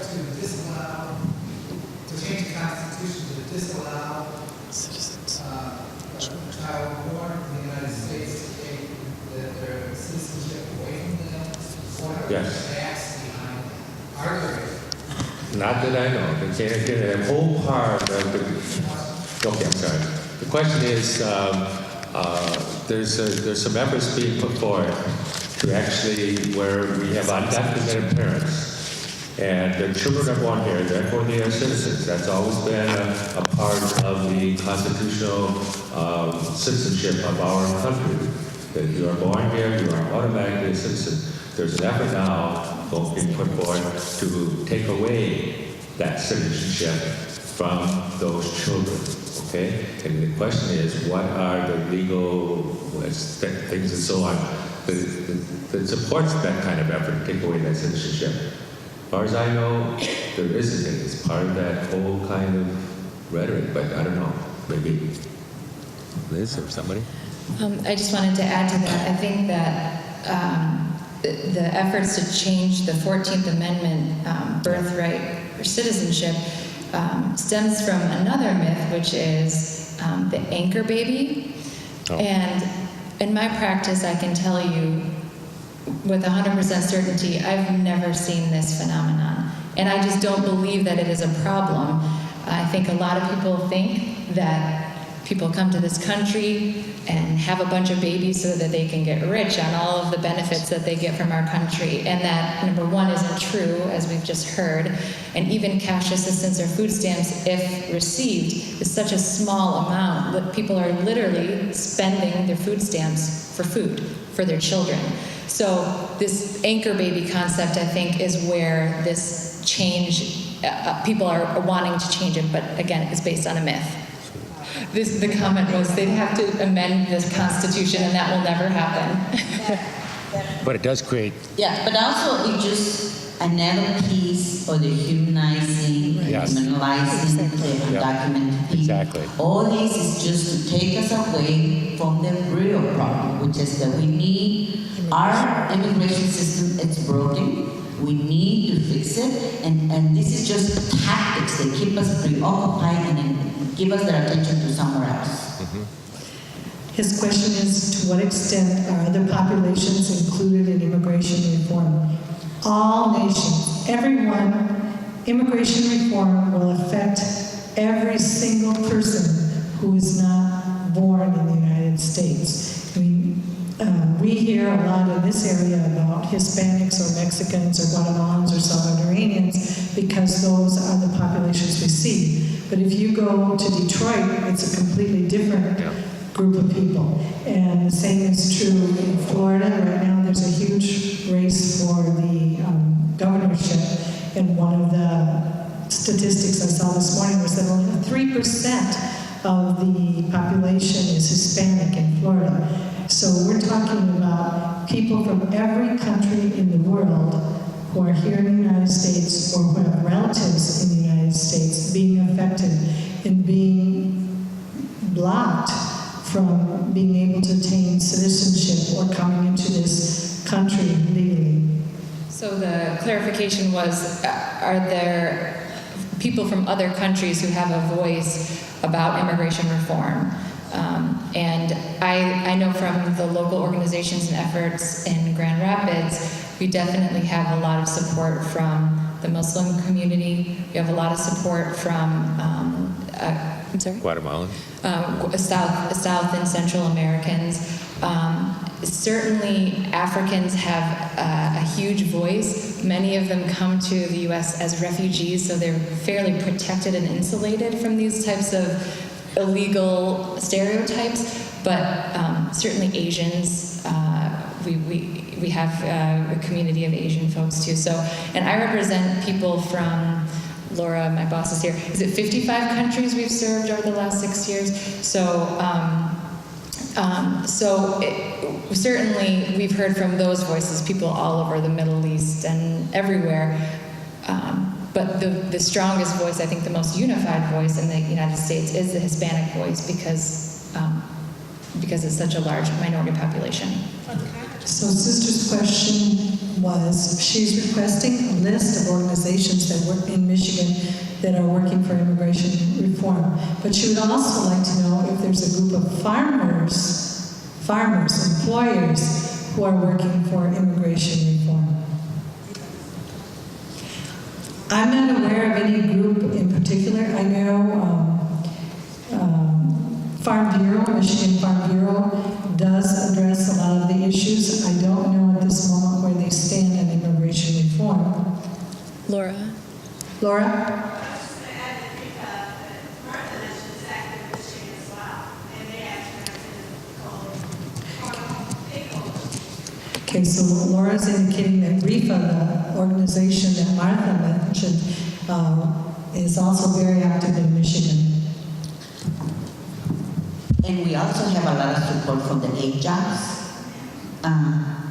to disallow, to change the Constitution to disallow a child born in the United States to take their citizenship away from them? What are Yes. the facts behind arguing? Not that I know. The whole part of the... Okay, I'm sorry. The question is, there's some efforts being put forward to actually where we have undocumented parents and their children are born here, therefore they are citizens. That's always been a part of the constitutional citizenship of our country. That you are born here, you are automatically a citizen. There's an effort now being put forward to take away that citizenship from those children. Okay? And the question is, what are the legal things and so on that supports that kind of effort to take away that citizenship? As far as I know, there isn't it. It's part of that whole kind of rhetoric, but I don't know. Maybe Liz or somebody? I just wanted to add to that. I think that the efforts to change the 14th Amendment birthright or citizenship stems from another myth, which is the anchor baby. Oh. And in my practice, I can tell you with 100% certainty, I've never seen this phenomenon. And I just don't believe that it is a problem. I think a lot of people think that people come to this country and have a bunch of babies so that they can get rich on all of the benefits that they get from our country. And that, number one, isn't true, as we've just heard. And even cash assistance or food stamps, if received, is such a small amount that people are literally spending their food stamps for food for their children. So this anchor baby concept, I think, is where this change, people are wanting to change it, but again, it's based on a myth. The comment was they'd have to amend this Constitution, and that will never happen. But it does create... Yeah, but also it's just another piece of the humanizing, Yes. criminalizing the undocumented people. Exactly. All this is just to take us away from the real problem, which is that we need our immigration system. It's broken. We need to fix it, and this is just tactics that keep us preoccupied and give us their attention to somewhere else. Mm-hmm. His question is, to what extent are other populations included in immigration reform? All nations, everyone. Immigration reform will affect every single person who is not born in the United States. We hear a lot in this area about Hispanics or Mexicans or Guatemalans or Salvadorians because those are the populations we see. But if you go to Detroit, it's a completely different group of people. And the same is true in Florida. Right now there's a huge race for the governorship. And one of the statistics I saw this morning was that only 3% of the population is Hispanic in Florida. So we're talking about people from every country in the world who are here in the United States or who have relatives in the United States being affected and being blocked from being able to attain citizenship or coming into this country legally. So the clarification was, are there people from other countries who have a voice about immigration reform? And I know from the local organizations and efforts in Grand Rapids, we definitely have a lot of support from the Muslim community. We have a lot of support from, Guatemalan. South and Central Americans. Certainly Africans have a huge voice. Many of them come to the U.S. as refugees, so they're fairly protected and insulated from these types of illegal stereotypes, but certainly Asians, we have a community of Asian folks too. So, and I represent people from, Laura, my boss is here, is it 55 countries we've served over the last 6 years? So, certainly we've heard from those voices, people all over the Middle East and everywhere. But the strongest voice, I think the most unified voice in the United States is the Hispanic voice because it's such a large minority population. So sister's question, was she's requesting a list of organizations that work in Michigan that are working for immigration reform. But she would also like to know if there's a group of farmers, employers who are working for immigration reform. I'm not aware of any group in particular. I know Farm Bureau, Michigan Farm Bureau, does address a lot of the issues. I don't know at this moment where they stand on immigration reform. Laura? Laura? Okay, so Laura's indicating that REFA, the organization that Martha mentioned, is also very active in Michigan. And we also have a lot of support from the aid jobs.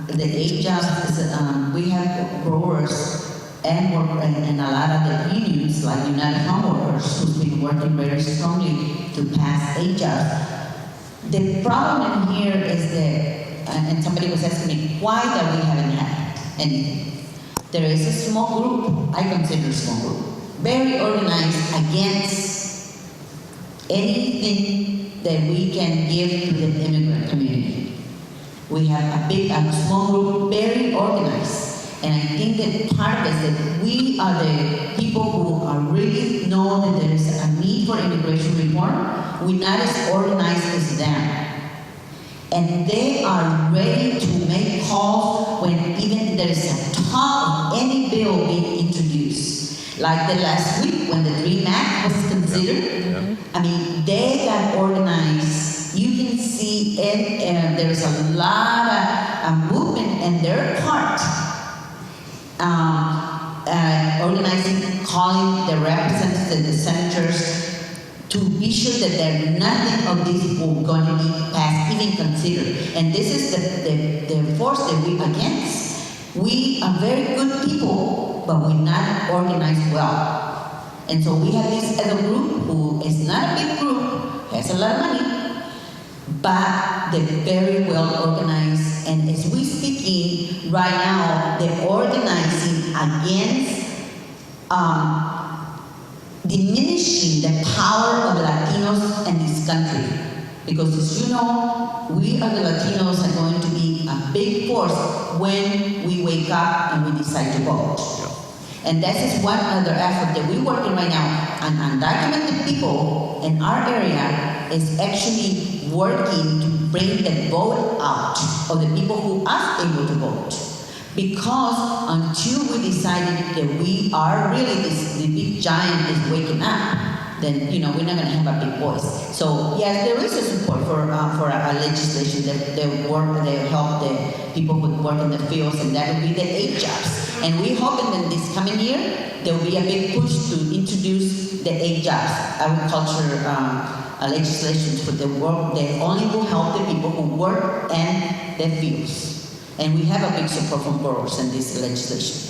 The aid jobs is, we have growers and a lot of the unions, like United Farm Workers, who've been working very strongly to pass aid jobs. The problem in here is that, and somebody was asking me, why that we haven't had anything? There is a small group, I consider a small group, very organized against anything that we can give to the immigrant community. We have a small group, very organized. And I think that part of it is that we are the people who are really know that there is a need for immigration reform. We're not as organized as them. And they are ready to make calls when even there is a talk of any bill being introduced. Like the last week when the DREAM Act was considered. Yeah. I mean, they got organized. You can see it, there's a lot of movement in their part. Organizing, calling the representatives and the senators to be sure that nothing of this will going to be passed, even considered. And this is the force that we're against. We are very good people, but we're not organized well. And so we have this other group who is not a big group, has a lot of money, but they're very well organized. And as we're speaking right now, they're organizing against diminishing the power of the Latinos in this country. Because as you know, we are the Latinos are going to be a big force when we wake up and we decide to vote. And that is one other effort that we're working right now. And undocumented people in our area is actually working to bring the vote out of the people who are able to vote. Because until we decided that we are really the big giant is waking up, then we're not going to have a big voice. So yes, there is a support for a legislation that help the people who work in the fields, and that will be the aid jobs. And we hope that in this coming year there will be a big push to introduce the aid jobs, agriculture legislation for the work that only will help the people who work in the fields. And we have a big support from growers in this legislation.